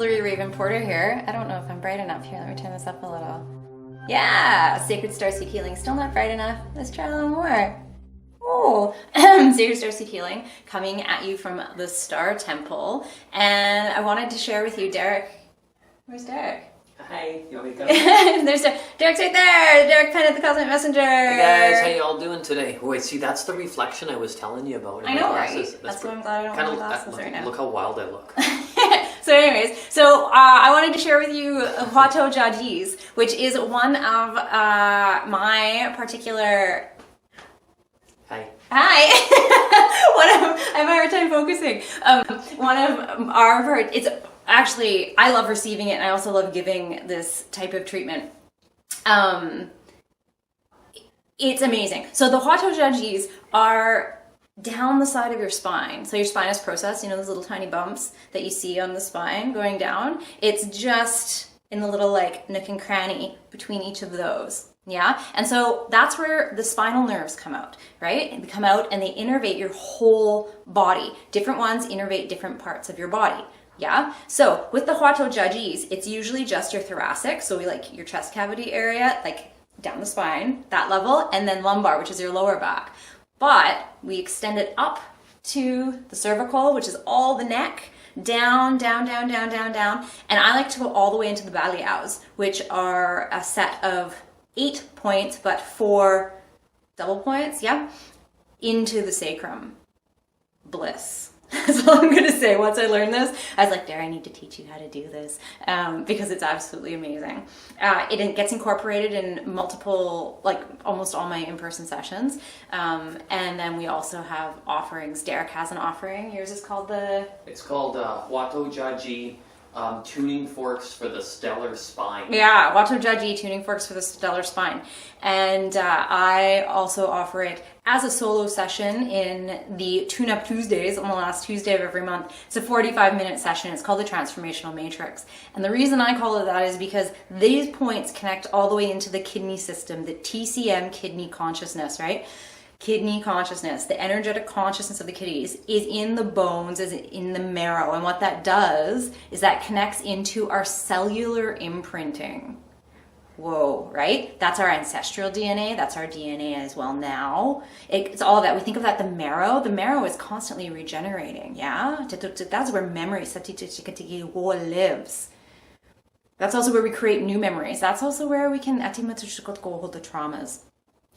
Blurry Raven Porter here. I don't know if I'm bright enough here. Let me turn this up a little. Yeah, Sacred Starseed Healing. Still not bright enough. Let's try a little more. Oh, Sacred Starseed Healing coming at you from the Star Temple. And I wanted to share with you, Derek. Where's Derek? Hi, you want me to come? There's Derek's right there. Derek Pennett, the Cosmic Messenger. Hey guys, how y'all doing today? Wait, see, that's the reflection I was telling you about. I know, right? That's why I'm glad I don't wear glasses right now. Look how wild I look. So anyways, I wanted to share with you Huato Jiaji's, which is one of my particular... Hi. Hi! I have a hard time focusing. One of our... It's actually, I love receiving it, and I also love giving this type of treatment. It's amazing. So the Huato Jiaji's are down the side of your spine. So your spine is processed, you know, those little tiny bumps that you see on the spine going down. It's just in the little like nook and cranny between each of those. Yeah. And so that's where the spinal nerves come out, right? And they come out and they innervate your whole body. Different ones innervate different parts of your body. Yeah. So with the Huato Jiaji's, it's usually just your thoracic. So we like your chest cavity area, like down the spine, that level, and then lumbar, which is your lower back. But we extend it up to the cervical, which is all the neck, down, down, down, down, down, down. And I like to go all the way into the baliaus, which are a set of 8 points, but 4 double points, yeah, into the sacrum. Bliss. That's all I'm going to say. Once I learned this, I was like, Dare, I need to teach you how to do this because it's absolutely amazing. It gets incorporated in multiple, like almost all my in-person sessions. And then we also have offerings. Derek has an offering. Yours is called the... It's called Huato Jiaji Tuning Forks for the Stellar Spine. Yeah, Huato Jiaji Tuning Forks for the Stellar Spine. And I also offer it as a solo session in the Tune Up Tuesdays on the last Tuesday of every month. It's a 45-minute session. It's called the Transformational Matrix. And the reason I call it that is because these points connect all the way into the kidney system, the TCM kidney consciousness, right? Kidney consciousness, the energetic consciousness of the kidneys is in the bones, is in the marrow. And what that does is that connects into our cellular imprinting. Whoa, right? That's our ancestral DNA. That's our DNA as well now. It's all that. We think of that, the marrow is constantly regenerating, yeah? That's where memory lives. That's also where we create new memories. That's also where we can hold the traumas,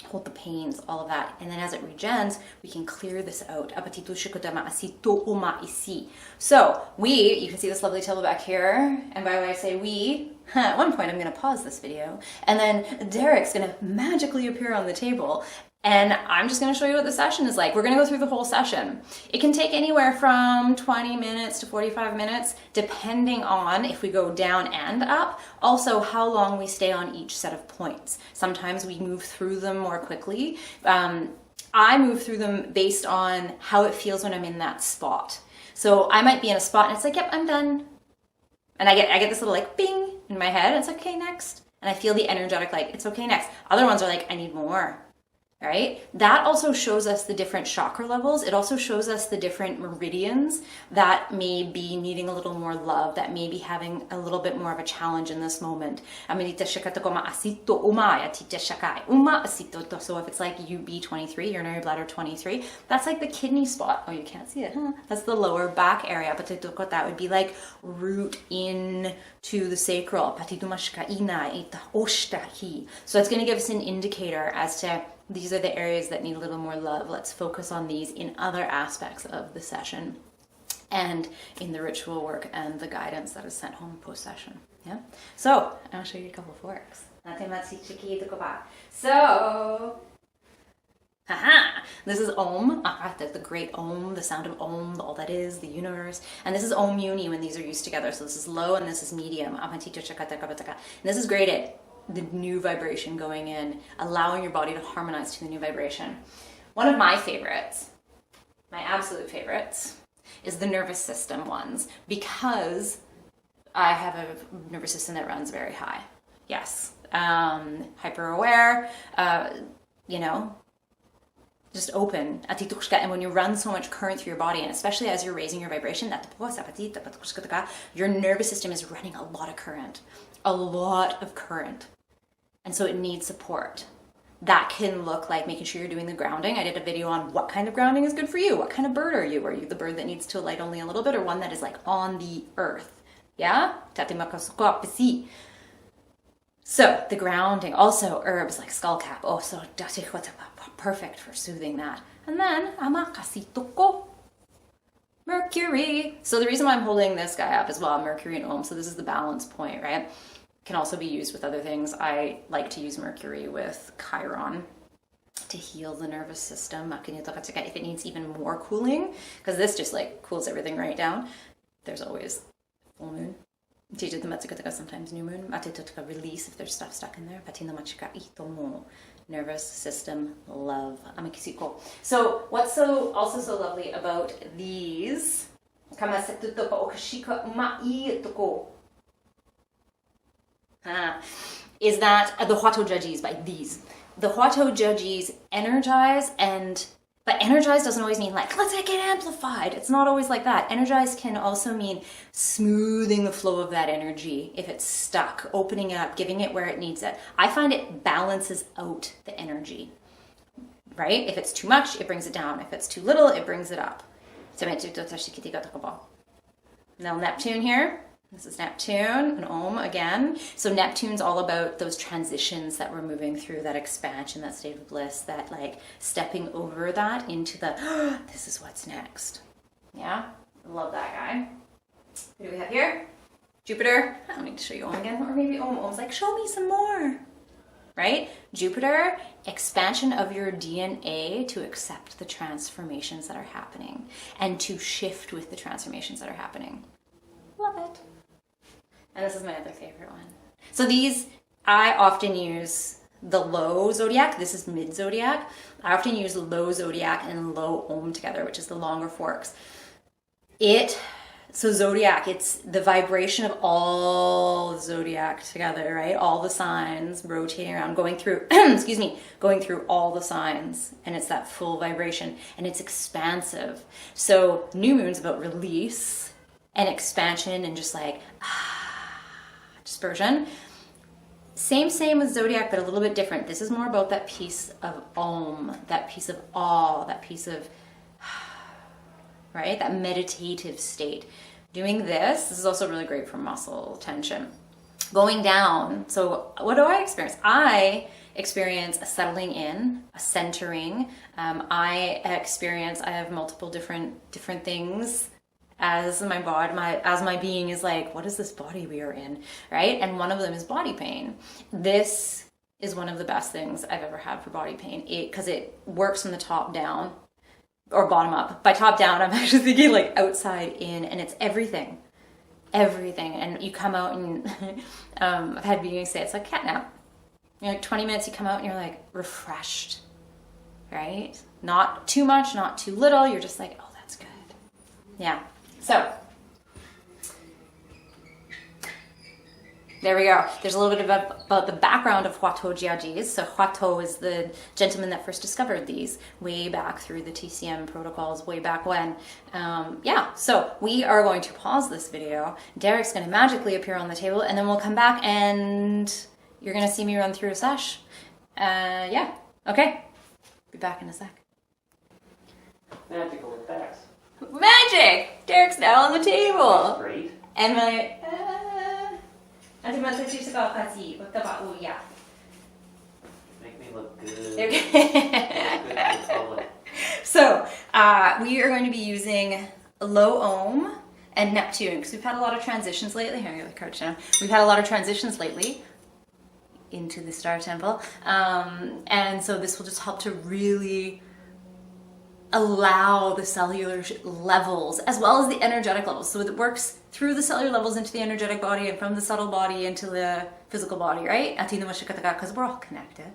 hold the pains, all of that. And then as it regens, we can clear this out. So you can see this lovely table back here. And by the way I say we, at one point I'm going to pause this video. And then Derek's going to magically appear on the table. And I'm just going to show you what the session is like. We're going to go through the whole session. It can take anywhere from 20 minutes to 45 minutes, depending on if we go down and up. Also, how long we stay on each set of points. Sometimes we move through them more quickly. I move through them based on how it feels when I'm in that spot. So I might be in a spot and it's like, yep, I'm done. And I get this little like bing in my head. And it's like, okay, next. And I feel the energetic like, it's okay, next. Other ones are like, I need more. Right? That also shows us the different chakra levels. It also shows us the different meridians that may be needing a little more love, that may be having a little bit more of a challenge in this moment. So if it's like UB23, urinary bladder 23, that's like the kidney spot. Oh, you can't see it, huh? That's the lower back area. But that would be like root in to the sacral. So it's going to give us an indicator as to these are the areas that need a little more love. Let's focus on these in other aspects of the session and in the ritual work and the guidance that is sent home post-session. Yeah. So I'll show you a couple of forks. So, this is Om, the great Om, the sound of Om, all that is, the universe. And this is Om Uni when these are used together. So this is low and this is medium. And this is graded. The new vibration going in, allowing your body to harmonize to the new vibration. One of my favorites, my absolute favorites, is the nervous system ones because I have a nervous system that runs very high. Yes. Hyper aware, just open. And when you run so much current through your body, and especially as you're raising your vibration, your nervous system is running a lot of current. A lot of current. And so it needs support. That can look like making sure you're doing the grounding. I did a video on what kind of grounding is good for you. What kind of bird are you? Are you the bird that needs to alight only a little bit, or one that is like on the earth? Yeah? So the grounding, also herbs like skullcap. Oh, so perfect for soothing that. And then Mercury. So the reason why I'm holding this guy up as well, Mercury and Om, so this is the balance point, right? Can also be used with other things. I like to use Mercury with Chiron to heal the nervous system. If it needs even more cooling, because this just like cools everything right down. There's always full moon. Sometimes new moon. Release if there's stuff stuck in there. Nervous system love. So what's also so lovely about these is that the Huato Jajis, by these. The Huato Jajis energize, but energize doesn't always mean like, let's get amplified. It's not always like that. Energize can also mean smoothing the flow of that energy if it's stuck, opening it up, giving it where it needs it. I find it balances out the energy, right? If it's too much, it brings it down. If it's too little, it brings it up. Now Neptune here. This is Neptune, and Om again. So Neptune's all about those transitions that we're moving through, that expansion, that state of bliss, that like stepping over that into the, this is what's next. Yeah, I love that guy. Who do we have here? Jupiter. I don't need to show you Om again, or maybe Om's like, show me some more. Right? Jupiter, expansion of your DNA to accept the transformations that are happening and to shift with the transformations that are happening. Love it. And this is my other favorite one. So these, I often use the low zodiac. This is mid zodiac. I often use low zodiac and low Om together, which is the longer forks. So zodiac, it's the vibration of all zodiac together, right? All the signs rotating around, going through, going through all the signs. And it's that full vibration, and it's expansive. So new moon's about release and expansion and just like, dispersion. Same with zodiac, but a little bit different. This is more about that piece of Om, that piece of awe, that piece of, right? That meditative state. Doing this is also really great for muscle tension. Going down, so what do I experience? I experience a settling in, a centering. I have multiple different things as my body, as my being is like, what is this body we are in, right? And one of them is body pain. This is one of the best things I've ever had for body pain, because it works from the top down or bottom up. By top down, I'm actually thinking like outside in, and it's everything. And you come out and I've had beings say it's like cat nap. You're like 20 minutes, you come out and you're like refreshed, right? Not too much, not too little. You're just like, oh, that's good. Yeah. So there we go. There's a little bit about the background of Huato Jiajis. So Huato is the gentleman that first discovered these way back through the TCM protocols, way back when. So we are going to pause this video. Derek's going to magically appear on the table, and then we'll come back and you're going to see me run through a sesh. Okay. Be back in a sec. Magical effects. Magic! Derek's now on the table. That's great. And my... Make me look good. So, we are going to be using low Om and Neptune, because we've had a lot of transitions lately. Here, I'm going to crouch down. We've had a lot of transitions lately into the Star Temple. And so this will just help to really allow the cellular levels as well as the energetic levels. So it works through the cellular levels into the energetic body, and from the subtle body into the physical body, right? Because we're all connected.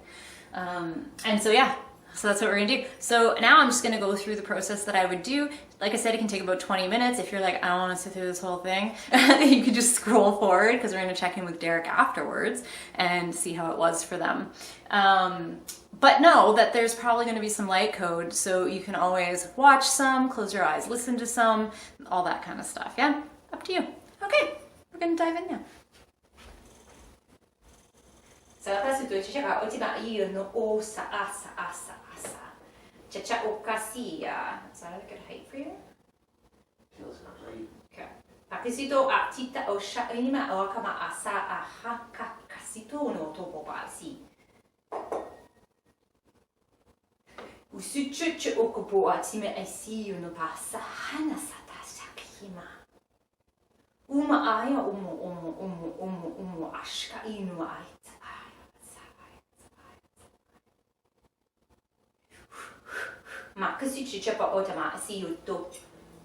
So that's what we're gonna do. So now I'm just gonna go through the process that I would do. Like I said, it can take about 20 minutes. If you're like, I don't wanna sit through this whole thing, you can just scroll forward, because we're gonna check in with Derek afterwards and see how it was for them. But know that there's probably going to be some light code, so you can always watch some, close your eyes, listen to some, all that kind of stuff. Yeah, up to you. Okay, we're going to dive in now. So that's what you got. What's about you? No, osa, asa, asa, asa. Chacha okasia. Is that a good height for you? Feels great. Okay. Pakisito atita osha inima okama asa ahaka kasito no topo basi. Usuchuchu okupo atime I see you no pasa hana sata shakima. Uma aya umu ashka inu aita. Makasuchu chapa otama see you to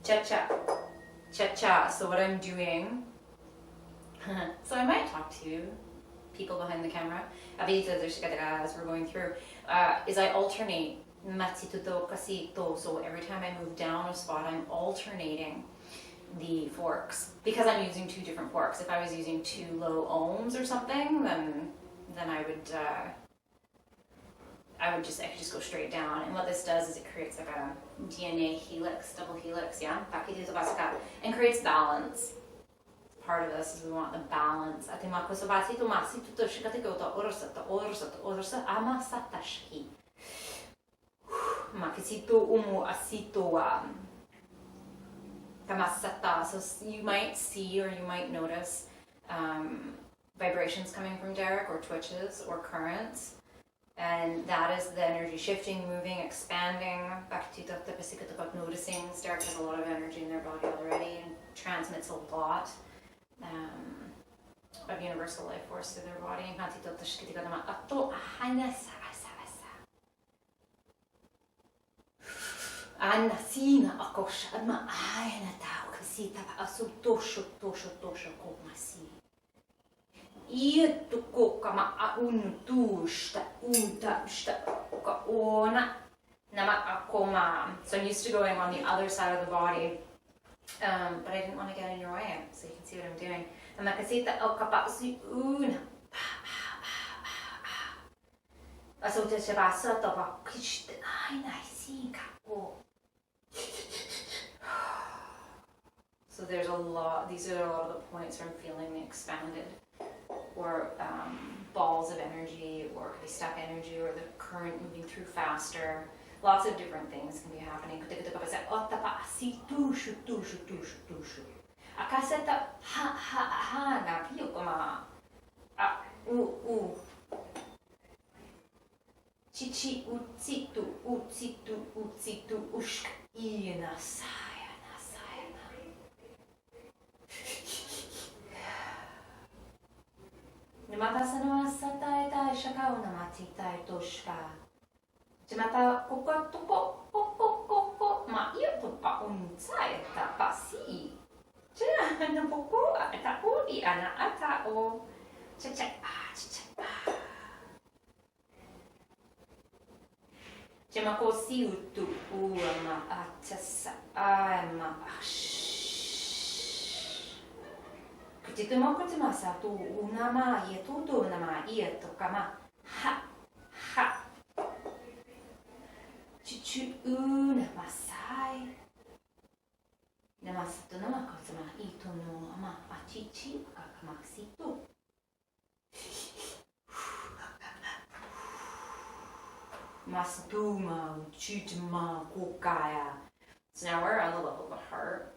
cha-cha. Cha-cha. So what I'm doing, so I might talk to people behind the camera as we're going through, is I alternate matituto kasito. So every time I move down a spot, I'm alternating the forks because I'm using two different forks. If I was using two low ohms or something, then I could just go straight down. And what this does is it creates like a DNA helix, double helix, yeah, and creates balance. Part of this is we want the balance. So you might see or you might notice vibrations coming from Derek, or twitches or currents. And that is the energy shifting, moving, expanding. About noticing. Derek has a lot of energy in their body already and transmits a lot of universal life force through their body. So I'm used to going on the other side of the body, but I didn't want to get in your way, so you can see what I'm doing. So there's a lot, these are a lot of the points where I'm feeling expanded, or balls of energy, or could be stuck energy, or the current moving through faster. Lots of different things can be happening. Chichi utsitu utsitu utsitu ushk ina sayana sayana. Nimatasana satai tai shakao namati tai toshka. Jimata koko toko koko koko ma ia topa unsai ta pasi. Jana na poko ata ori ana ata o. Chacha chacha. Jama ko si utu uama atasa ama ash. Kutituma kutuma sa tu unama ia tutu unama ia tokama ha ha. Chichu unama sai. Namasato namakotama ito no ama achichi akamaksito. Masduma, Chutma, Kokaya. So now we're on the level of the heart.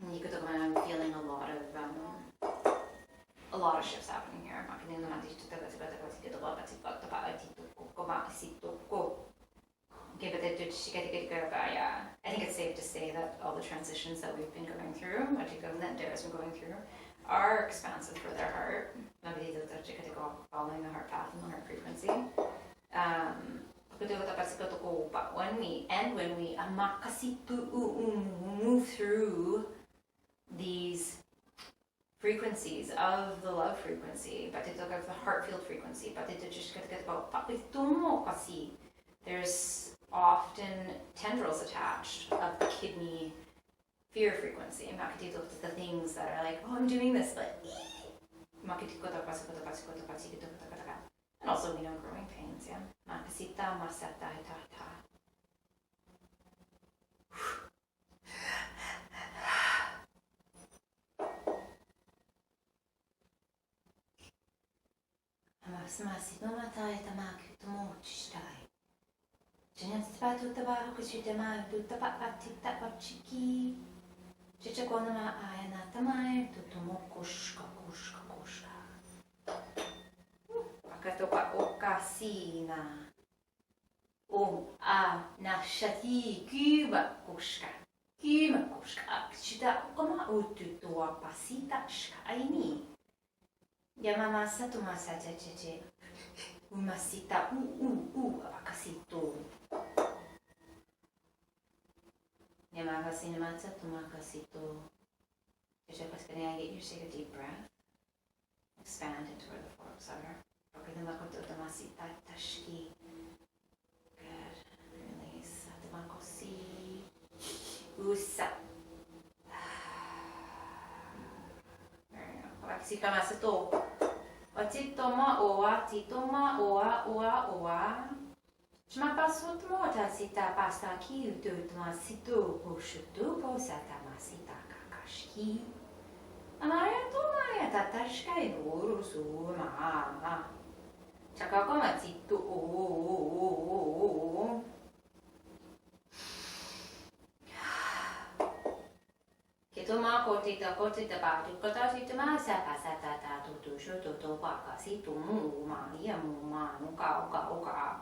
And you could look around, I'm feeling a lot of shifts happening here. I think it's safe to say that all the transitions that we've been going through, that Dara's been going through, are expansive for their heart. Following the heart path and the heart frequency. But when we move through these frequencies of the love frequency, but of the heart field frequency, there's often tendrils attached of the kidney fear frequency. The things that are like, oh, I'm doing this, but and also we know growing pains, yeah. Makasita masata tata. Amasmasi no matai tamaki tomochishtai. Janyatspa tutaba kuchitama tutaba atita pachiki. Chichakona ayana tamai tutomokushka kushka kushka. Akatopa okasina. O a nashati kuba kushka. Kuba kushka. Akchita okama ututua pasita shkaini. Yamama satuma sachache. Umasita abakasito. Yamakasina matsatuma kasito. Get your take a deep breath. Expand into where the forks are. Good. Release. Atamakosi. Usa. Sika masato. Otitoma oa, titoma oa, oa, oa. Chmapasut mota sita pasta ki ututma situ poshutu posata masita kakashki. Amaya tomaya tatashka iburu suma. Chakakoma titu o. Kitoma kotita batu kota sitama sapa sata tutu shoto baka situ mu ma ia mu ma nuka oka.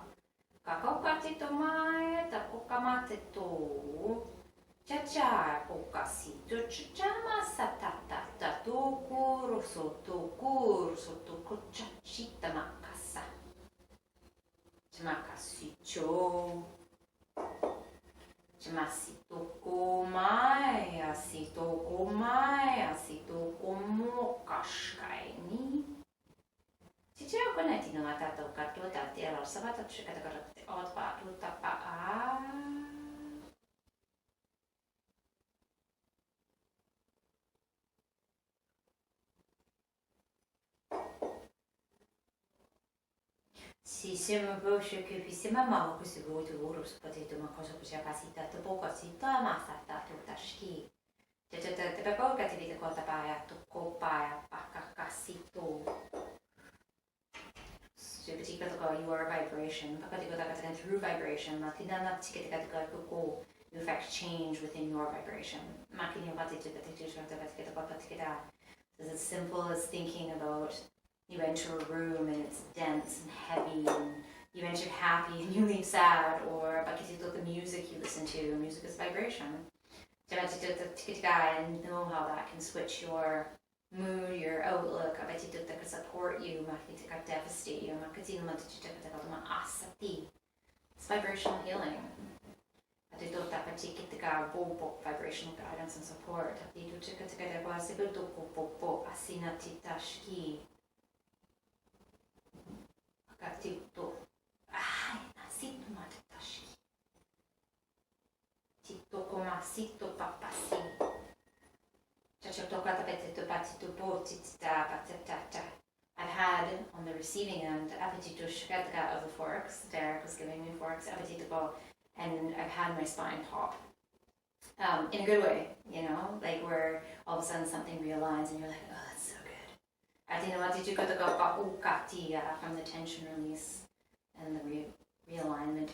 Kakoka titomaya takokama teto. Chacha pokasi to chama satata tokur soto kochachita makasa. Chamakasicho. Chamasito komaya sito komokashkaini. Chicheo koneti no matato katota tielo sabata chikata karate otpa tutapa a. Si siamo voce che pissima ma questo voto potete ma cosa c'è passato poco si toma stata tutta ski. Te per poco che ti vede cosa paia to copaia pakakasito. So you are a vibration. Through vibration, you affect change within your vibration. It's as simple as thinking about you enter a room and it's dense and heavy, and you enter happy and you leave sad, or the music you listen to. Music is vibration. And know how that can switch your mood, your outlook. That can support you, devastate you. It's vibrational healing. Vibrational guidance and support. Sito papasi. I've had on the receiving end of the forks. Derek was giving me forks, and I've had my spine pop. In a good way, like where all of a sudden something realigns and you're like, oh, that's so good. From the tension release and the realignment.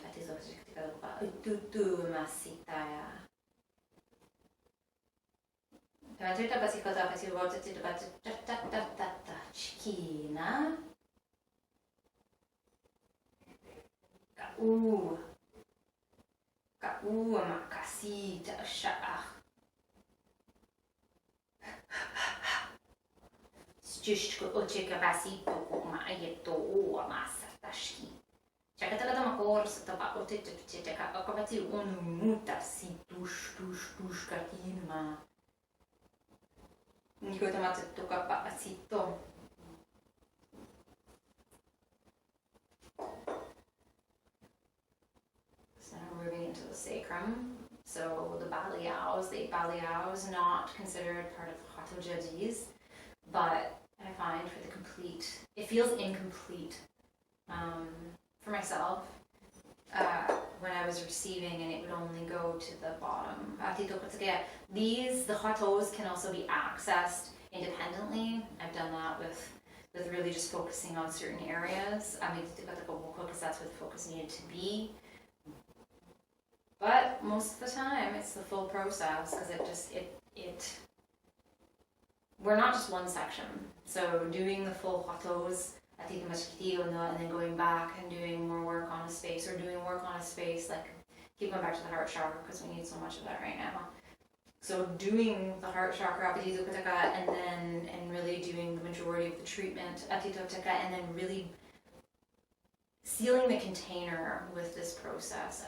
Chikina. Makasita sha'a. Stishko ocheka basito maayeto masatashi. Chakataka makors taba otecheka akabati muta si tush katinma. Niko tamate toka pasito. So now we're moving into the sacrum. So the Baliaos not considered part of the Hatojajis, but I find for the complete, it feels incomplete for myself, when I was receiving, and it would only go to the bottom. These, the hatos, can also be accessed independently. I've done that with really just focusing on certain areas. Because that's where the focus needed to be. But most of the time, it's the full process, because we're not just one section. So doing the full hatos, and then going back and doing more work on a space, or doing work on a space, like keep going back to the heart chakra because we need so much of that right now. So doing the heart chakra, and really doing the majority of the treatment, and then really sealing the container with this process.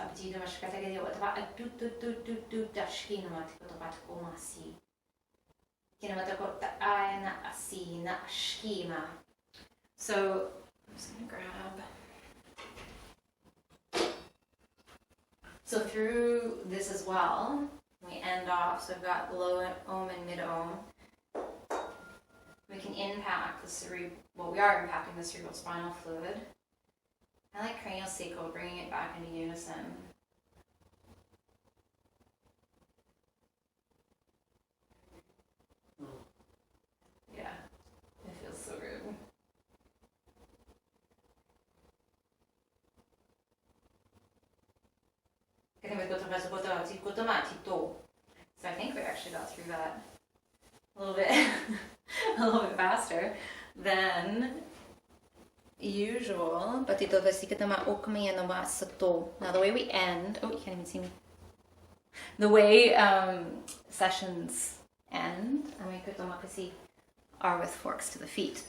So I'm just gonna grab. So through this as well, we end off. So I've got low ohm and mid ohm. We can impact we are impacting the cerebral spinal fluid. I like cranial sacral, bringing it back into unison. Yeah, it feels so good. So I think we actually got through that a little bit, a little bit faster than usual. Now the way we end, oh, you can't even see me. The way sessions end, are with forks to the feet.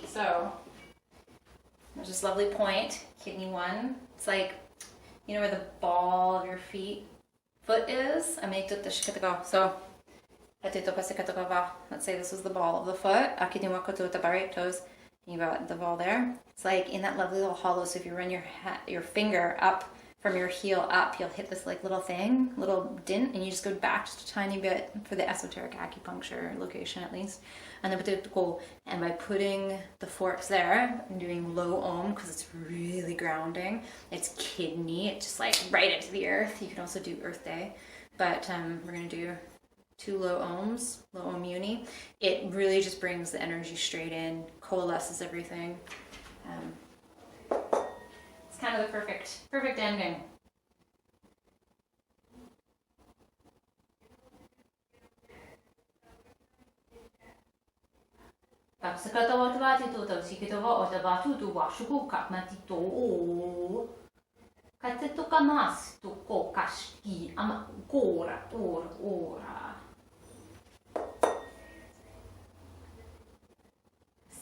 So there's this lovely point, kidney 1. It's like, you know where the ball of your foot is? So let's say this was the ball of the foot. You got the ball there. It's like in that lovely little hollow. So if you run your finger up from your heel up, you'll hit this like little dent, and you just go back just a tiny bit for the esoteric acupuncture location at least. And then and by putting the forks there and doing low ohm, because it's really grounding, it's kidney, it's just like right into the earth. You can also do Earth Day, but we're gonna do 2 low ohms, low ohm uni. It really just brings the energy straight in, coalesces everything. It's kind of the perfect ending.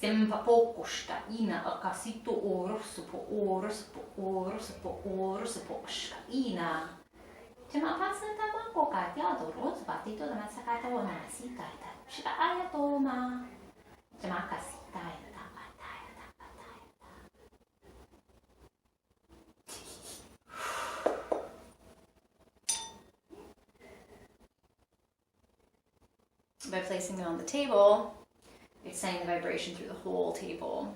Sempa pokosta ina akasito orosupo ina. Chama pasanta bako katiado rozbatito da masakata wana sikata. Shika ayatoma. Chama kasita by placing them on the table, it's sending the vibration through the whole table.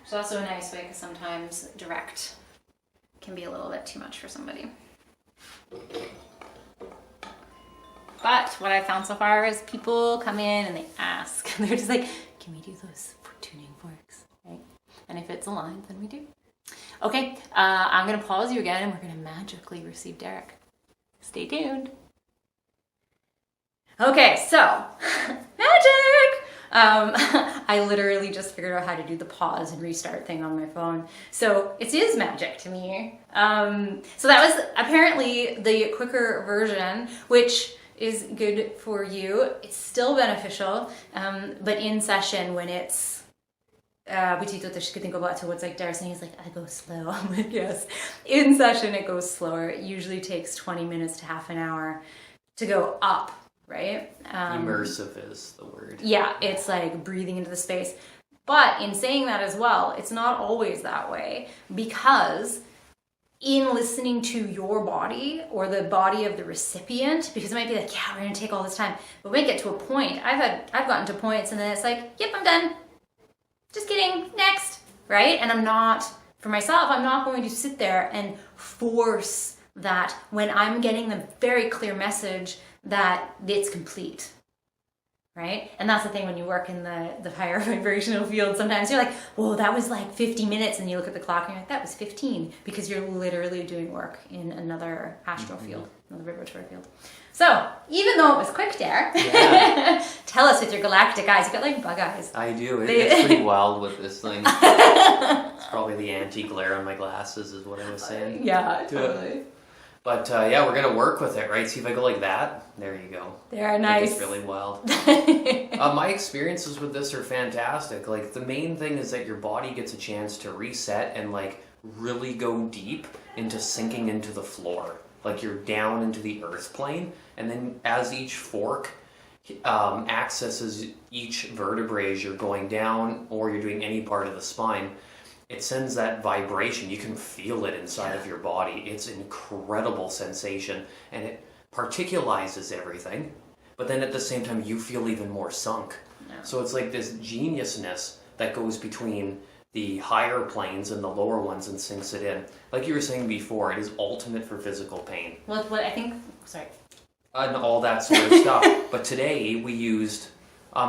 It's also a nice way because sometimes direct can be a little bit too much for somebody. But what I've found so far is people come in and they ask. They're just like, can we do those tuning forks? Right? And if it's aligned, then we do. Okay, I'm going to pause you again and we're going to magically receive Derek. Stay tuned. Okay, so magic! I literally just figured out how to do the pause and restart thing on my phone. So it is magic to me. So that was apparently the quicker version, which is good for you. It's still beneficial, but in session when it's what's like Darcy, he's like, I go slow. I'm like, yes. In session it goes slower. It usually takes 20 minutes to half an hour to go up, right? Immersive is the word. Yeah, it's like breathing into the space. But in saying that as well, it's not always that way, because in listening to your body or the body of the recipient, because it might be like, yeah, we're gonna take all this time, but we get to a point. I've gotten to points and then it's like, yep, I'm done. just kidding, next, right? And I'm not, for myself, I'm not going to sit there and force that when I'm getting the very clear message that it's complete. Right? And that's the thing when you work in the higher vibrational field, sometimes you're like, whoa, that was like 50 minutes. And you look at the clock and you're like, that was 15, because you're literally doing work in another astral field, another vibratory field. So even though it was quick, Derek, tell us with your galactic eyes. You got like bug eyes. I do. It's pretty wild with this thing. It's probably the anti-glare on my glasses is what I was saying. Yeah, totally. But yeah, we're going to work with it, right? See if I go like that. There you go. They're nice. It's really wild. My experiences with this are fantastic. Like, the main thing is that your body gets a chance to reset and, like, really go deep into sinking into the floor. Like, you're down into the earth plane. And then as each fork accesses each vertebrae as you're going down, or you're doing any part of the spine, it sends that vibration. You can feel it inside of your body. It's an incredible sensation, and it particulizes everything. But then at the same time, you feel even more sunk. Yeah. So it's like this geniusness that goes between the higher planes and the lower ones and sinks it in. Like you were saying before, it is ultimate for physical pain. Well, what I think, sorry. And all that sort of stuff. But today we used...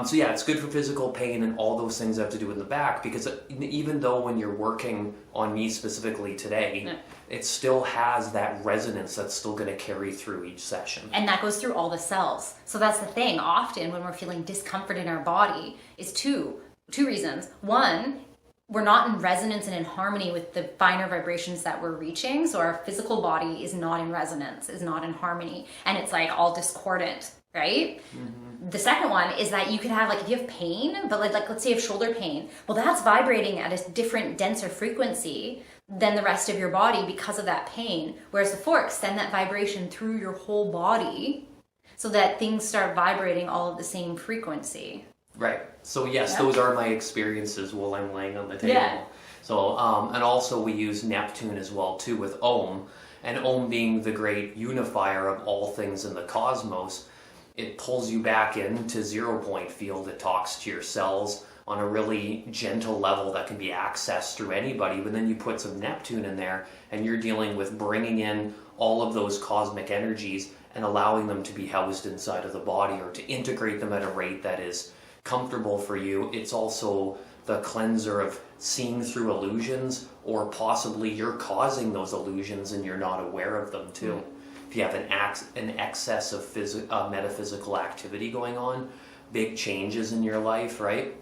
so yeah, it's good for physical pain and all those things have to do with the back, because even though when you're working on me specifically today, it still has that resonance that's still going to carry through each session. And that goes through all the cells. So that's the thing. Often when we're feeling discomfort in our body is two reasons. One, we're not in resonance and in harmony with the finer vibrations that we're reaching. So our physical body is not in resonance, is not in harmony. And it's like all discordant, right? Mm-hmm. The second one is that you could have, like, if you have pain, but like let's say you have shoulder pain, well, that's vibrating at a different, denser frequency than the rest of your body because of that pain. Whereas the forks send that vibration through your whole body so that things start vibrating all at the same frequency. Right. So yes, those are my experiences while I'm laying on the table. Yeah. So, and also we use Neptune as well too with Om, and Om being the great unifier of all things in the cosmos. It pulls you back into 0 point field. It talks to your cells on a really gentle level that can be accessed through anybody. But then you put some Neptune in there and you're dealing with bringing in all of those cosmic energies and allowing them to be housed inside of the body, or to integrate them at a rate that is comfortable for you. It's also the cleanser of seeing through illusions, or possibly you're causing those illusions and you're not aware of them too. Mm-hmm. If you have an excess of metaphysical activity going on, big changes in your life, right?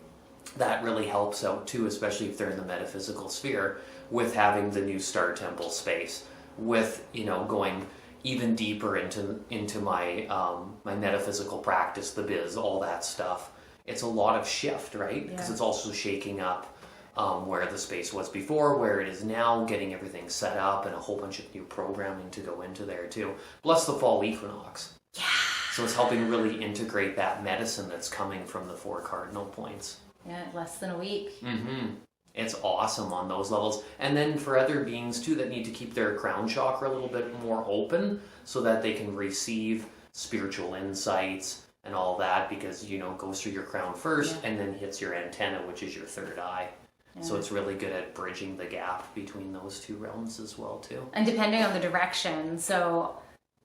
That really helps out too, especially if they're in the metaphysical sphere, with having the new Star Temple space, with, you know, going even deeper into my my metaphysical practice, the biz, all that stuff. It's a lot of shift, right? Because it's also shaking up where the space was before, where it is now, getting everything set up, and a whole bunch of new programming to go into there too. Plus the fall equinox. Yeah. So it's helping really integrate that medicine that's coming from the 4 cardinal points. Yeah, less than a week. Mm-hmm. It's awesome on those levels. And then for other beings too that need to keep their crown chakra a little bit more open so that they can receive spiritual insights and all that, because, you know, it goes through your crown first and then hits your antenna, which is your third eye. Yeah. So it's really good at bridging the gap between those two realms as well too. And depending on the direction, so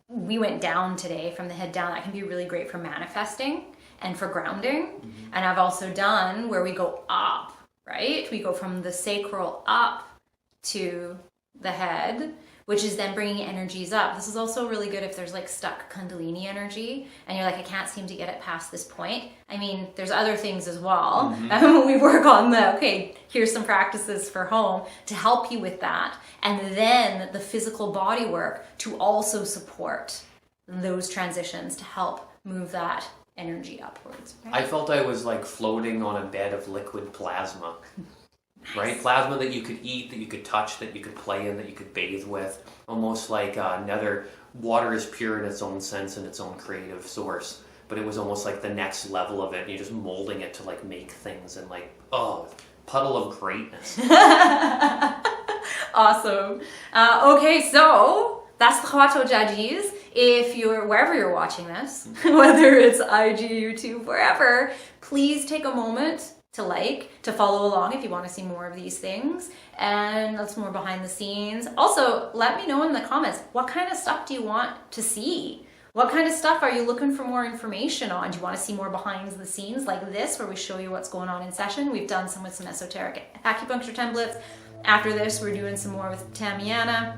we went down today from the head down. That can be really great for manifesting and for grounding. Mm-hmm. And I've also done where we go up, right? We go from the sacral up to the head, which is then bringing energies up. This is also really good if there's like stuck Kundalini energy and you're like, I can't seem to get it past this point. I mean, there's other things as well. Mm-hmm. We work on here's some practices for home to help you with that. And then the physical body work to also support those transitions to help move that energy upwards. Right? I felt I was like floating on a bed of liquid plasma. Nice. Right? Plasma that you could eat, that you could touch, that you could play in, that you could bathe with. Almost like water is pure in its own sense and its own creative source. But it was almost like the next level of it. You're just molding it to like make things and like, puddle of greatness. Awesome. Okay, so that's the Huato Jiajis. If you're, wherever you're watching this, whether it's IG, YouTube, wherever, please take a moment to follow along if you want to see more of these things, and that's more behind the scenes. Also, let me know in the comments, what kind of stuff do you want to see? What kind of stuff are you looking for more information on? Do you want to see more behind the scenes like this, where we show you what's going on in session? We've done some with some esoteric acupuncture templates. After this, we're doing some more with Tamiana.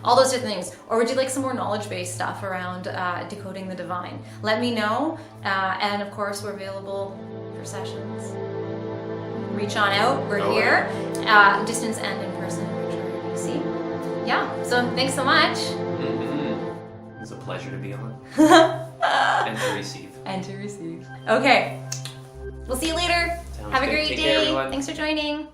All those different things. Or would you like some more knowledge-based stuff around decoding the divine? Let me know. And of course, we're available for sessions. Reach on out. We're here. Distance and in person. BC. Yeah. So thanks so much. It's a pleasure to be on. And to receive. Okay. We'll see you later. Sounds Have a good. great Take day. care, everyone. Thanks for joining.